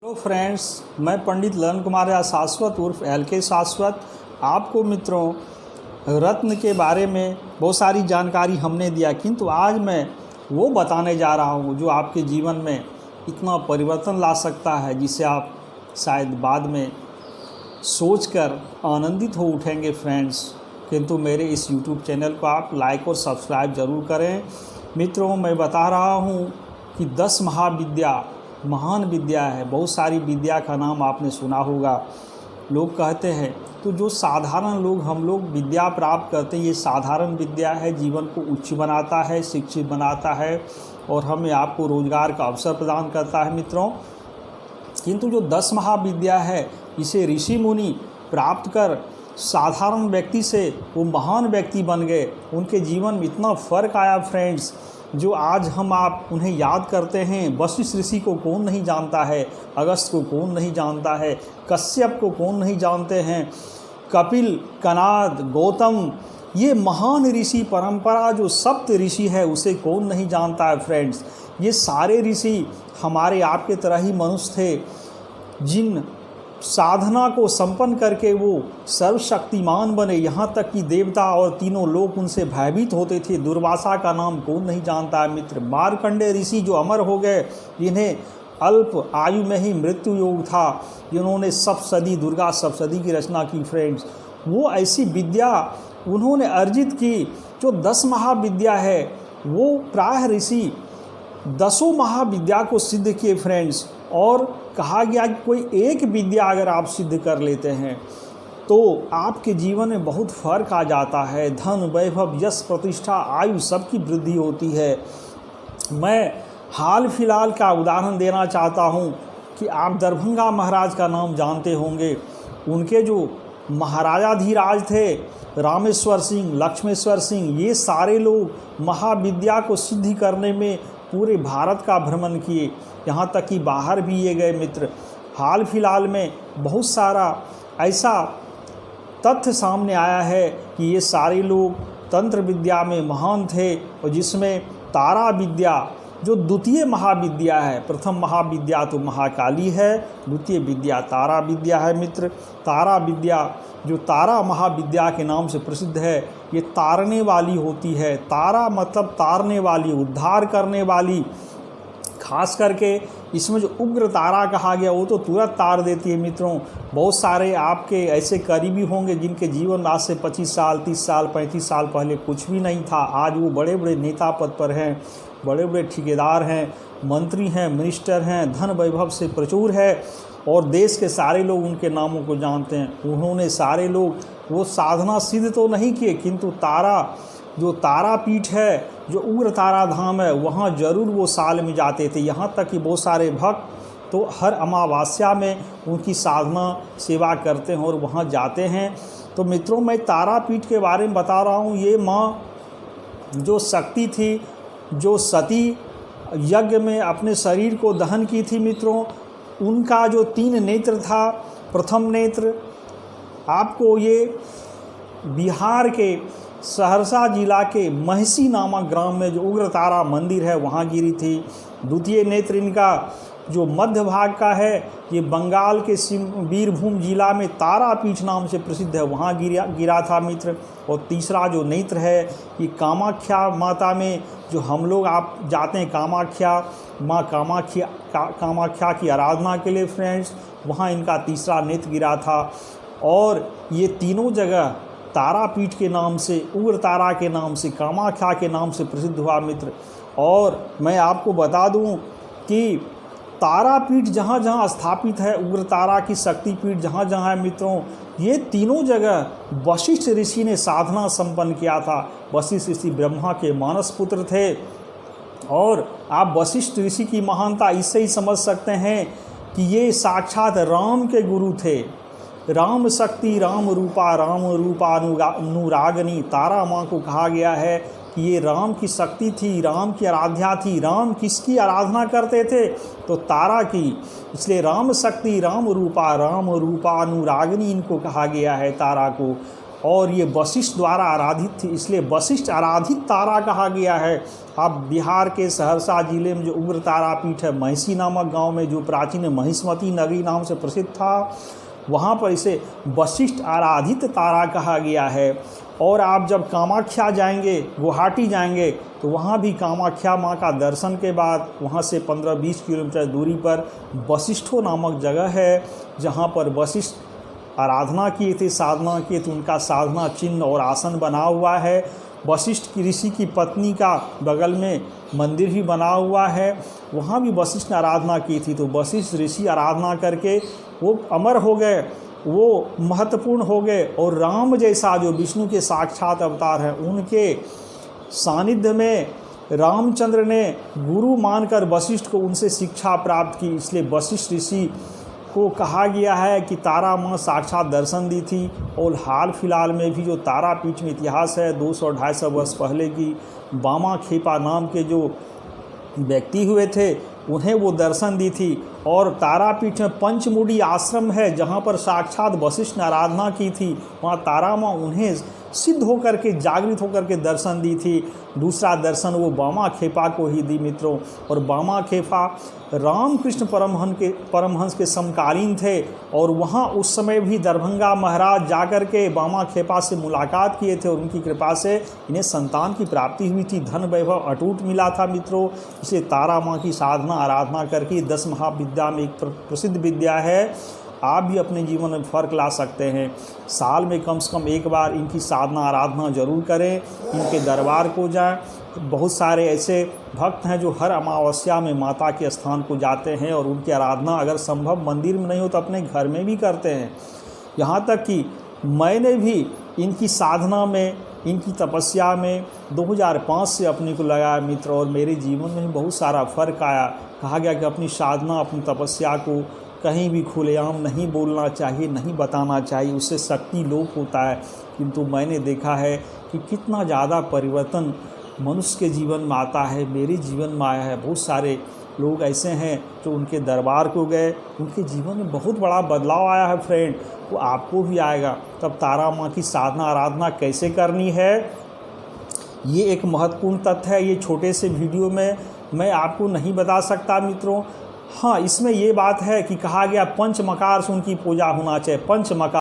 तो फ्रेंड्स, मैं पंडित ललन कुमार शाश्वत उर्फ LK शाश्वत आपको मित्रों रत्न के बारे में बहुत सारी जानकारी हमने दिया, किंतु आज मैं वो बताने जा रहा हूँ जो आपके जीवन में इतना परिवर्तन ला सकता है जिसे आप शायद बाद में सोचकर आनंदित हो उठेंगे फ्रेंड्स। किंतु मेरे इस YouTube चैनल को आप लाइक और सब्सक्राइब ज़रूर करें। मित्रों, मैं बता रहा हूँ कि 10 महाविद्या महान विद्या है। बहुत सारी विद्या का नाम आपने सुना होगा। लोग कहते हैं तो जो साधारण लोग हम लोग विद्या प्राप्त करते हैं, ये साधारण विद्या है, जीवन को उच्च बनाता है, शिक्षित बनाता है और हमें आपको रोजगार का अवसर प्रदान करता है मित्रों। किंतु जो 10 महाविद्या है, इसे ऋषि मुनि प्राप्त कर साधारण व्यक्ति से वो महान व्यक्ति बन गए। उनके जीवन में इतना फ़र्क आया फ्रेंड्स, जो आज हम आप उन्हें याद करते हैं। वशिष्ठ ऋषि को कौन नहीं जानता है, अगस्त को कौन नहीं जानता है, कश्यप को कौन नहीं जानते हैं, कपिल, कनाद, गौतम, ये महान ऋषि परंपरा जो सप्त ऋषि है उसे कौन नहीं जानता है फ्रेंड्स। ये सारे ऋषि हमारे आपके तरह ही मनुष्य थे, जिन साधना को संपन्न करके वो सर्वशक्तिमान बने। यहाँ तक कि देवता और तीनों लोग उनसे भयभीत होते थे। दुर्वासा का नाम कौन नहीं जानता है मित्र। मार्कंडेय ऋषि जो अमर हो गए, जिन्हें अल्प आयु में ही मृत्यु योग था, जिन्होंने सप्तशती दुर्गा सप्तशती की रचना की फ्रेंड्स, वो ऐसी विद्या उन्होंने अर्जित की। जो 10 महाविद्या है वो प्रायः ऋषि 10 महाविद्या को सिद्ध किए फ्रेंड्स। और कहा गया कि कोई एक विद्या अगर आप सिद्ध कर लेते हैं तो आपके जीवन में बहुत फर्क आ जाता है। धन, वैभव, यश, प्रतिष्ठा, आयु सबकी वृद्धि होती है। मैं हाल फिलहाल का उदाहरण देना चाहता हूं कि आप दरभंगा महाराज का नाम जानते होंगे। उनके जो महाराजाधीराज थे, रामेश्वर सिंह, लक्ष्मेश्वर सिंह, ये सारे लोग महाविद्या को सिद्ध करने में पूरे भारत का भ्रमण किए, यहाँ तक कि बाहर भी ये गए मित्र। हाल फिलहाल में बहुत सारा ऐसा तथ्य सामने आया है कि ये सारे लोग तंत्र विद्या में महान थे, और जिसमें तारा विद्या जो द्वितीय महाविद्या है, प्रथम महाविद्या तो महाकाली है, द्वितीय विद्या तारा विद्या है मित्र। तारा विद्या जो तारा महाविद्या के नाम से प्रसिद्ध है, ये तारने वाली होती है। तारा मतलब तारने वाली, उद्धार करने वाली। खास करके इसमें जो उग्र तारा कहा गया वो तो तुरंत तार देती है मित्रों। बहुत सारे आपके ऐसे करीबी होंगे जिनके जीवन आज से 25 साल, 30 साल, 35 साल पहले कुछ भी नहीं था। आज वो बड़े बड़े नेता पद पर हैं, बड़े बड़े ठेकेदार हैं, मंत्री हैं, मिनिस्टर हैं, धन वैभव से प्रचुर है और देश के सारे लोग उनके नामों को जानते हैं। उन्होंने सारे लोग वो साधना सिद्ध तो नहीं किए, किंतु तारा जो तारापीठ है, जो उग्र तारा धाम है, वहाँ जरूर वो साल में जाते थे। यहाँ तक कि बहुत सारे भक्त तो हर अमावस्या में उनकी साधना सेवा करते हैं और वहाँ जाते हैं। तो मित्रों, मैं तारापीठ के बारे में बता रहा हूँ। ये माँ जो शक्ति थी, जो सती यज्ञ में अपने शरीर को दहन की थी मित्रों, उनका जो 3 नेत्र था, प्रथम नेत्र आपको ये बिहार के सहरसा जिला के महसी नामक ग्राम में जो उग्र तारा मंदिर है वहाँ गिरी थी। द्वितीय नेत्र इनका जो मध्य भाग का है, ये बंगाल के बीरभूम जिला में तारापीठ नाम से प्रसिद्ध है, वहाँ गिरा था मित्र। और तीसरा जो नेत्र है, ये कामाख्या माता में जो हम लोग आप जाते हैं, कामाख्या माँ कामाख्या की आराधना के लिए फ्रेंड्स, वहाँ इनका तीसरा नेत्र गिरा था। और ये तीनों जगह तारापीठ के नाम से, उग्र तारा के नाम से, कामाख्या के नाम से प्रसिद्ध हुआ मित्र। और मैं आपको बता दूं कि तारापीठ जहाँ जहाँ स्थापित है, उग्र तारा की शक्तिपीठ जहाँ जहाँ है मित्रों, ये तीनों जगह वशिष्ठ ऋषि ने साधना संपन्न किया था। वशिष्ठ ऋषि ब्रह्मा के मानस पुत्र थे। और आप वशिष्ठ ऋषि की महानता इससे ही समझ सकते हैं कि ये साक्षात राम के गुरु थे। राम शक्ति राम रूपा अनुरागनी, तारा माँ को कहा गया है कि ये राम की शक्ति थी, राम की आराध्या थी। राम किसकी आराधना करते थे? तो तारा की। इसलिए राम शक्ति राम रूपा अनुरागनी इनको कहा गया है तारा को। और ये वशिष्ठ द्वारा आराधित थी, इसलिए वशिष्ठ आराधित तारा कहा गया है। अब बिहार के सहरसा जिले में जो उग्र तारापीठ है, महिषी नामक गांव में, जो प्राचीन महिष्मती नगरी नाम से प्रसिद्ध था, वहाँ पर इसे वशिष्ठ आराधित तारा कहा गया है। और आप जब कामाख्या जाएंगे, गुवाहाटी जाएंगे, तो वहाँ भी कामाख्या माँ का दर्शन के बाद वहाँ से 15-20 किलोमीटर दूरी पर वशिष्ठो नामक जगह है, जहाँ पर वशिष्ठ आराधना किए थे, साधना किए थे। उनका साधना चिन्ह और आसन बना हुआ है। वशिष्ठ की ऋषि की पत्नी का बगल में मंदिर भी बना हुआ है, वहाँ भी वशिष्ठ ने आराधना की थी। तो वशिष्ठ ऋषि आराधना करके वो अमर हो गए, वो महत्वपूर्ण हो गए, और राम जैसा जो विष्णु के साक्षात अवतार हैं, उनके सानिध्य में रामचंद्र ने गुरु मानकर वशिष्ठ को उनसे शिक्षा प्राप्त की। इसलिए वशिष्ठ ऋषि को कहा गया है कि तारा माँ साक्षात दर्शन दी थी। और हाल फिलहाल में भी जो तारापीठ में इतिहास है, 200-250 वर्ष पहले की बामा खेपा नाम के जो व्यक्ति हुए थे, उन्हें वो दर्शन दी थी। और तारापीठ में पंचमुड़ी आश्रम है, जहाँ पर साक्षात वशिष्ठ ने आराधना की थी। वहाँ तारा माँ उन्हें सिद्ध होकर के, जागृत होकर के दर्शन दी थी। दूसरा दर्शन वो बामा खेपा को ही दी मित्रों। और बामा खेपा रामकृष्ण परमहंस के समकालीन थे, और वहाँ उस समय भी दरभंगा महाराज जाकर के बामा खेपा से मुलाकात किए थे, और उनकी कृपा से इन्हें संतान की प्राप्ति हुई थी, धन वैभव अटूट मिला था मित्रों। इसलिए तारा माँ की साधना आराधना करके 10 महाविद्या में एक प्रसिद्ध विद्या है, आप भी अपने जीवन में फ़र्क ला सकते हैं। साल में कम से कम एक बार इनकी साधना आराधना जरूर करें, इनके दरबार को जाएं। बहुत सारे ऐसे भक्त हैं जो हर अमावस्या में माता के स्थान को जाते हैं, और उनकी आराधना अगर संभव मंदिर में नहीं हो तो अपने घर में भी करते हैं। यहाँ तक कि मैंने भी इनकी साधना में, इनकी तपस्या में 2005 से अपने को लगाया मित्र, और मेरे जीवन में बहुत सारा फ़र्क आया। कहा गया कि अपनी साधना, अपनी तपस्या को कहीं भी खुलेआम नहीं बोलना चाहिए, नहीं बताना चाहिए, उससे शक्ति लोप होता है। किंतु मैंने देखा है कि कितना ज़्यादा परिवर्तन मनुष्य के जीवन में आता है, मेरे जीवन में आया है। बहुत सारे लोग ऐसे हैं जो उनके दरबार को गए, उनके जीवन में बहुत बड़ा बदलाव आया है फ्रेंड, वो आपको भी आएगा। तब तारा माँ की साधना आराधना कैसे करनी है, ये एक महत्वपूर्ण तथ्य है। ये छोटे से वीडियो में मैं आपको नहीं बता सकता मित्रों। हाँ, इसमें ये बात है कि कहा गया पंचमकार से उनकी पूजा होना चाहिए। पंचमकार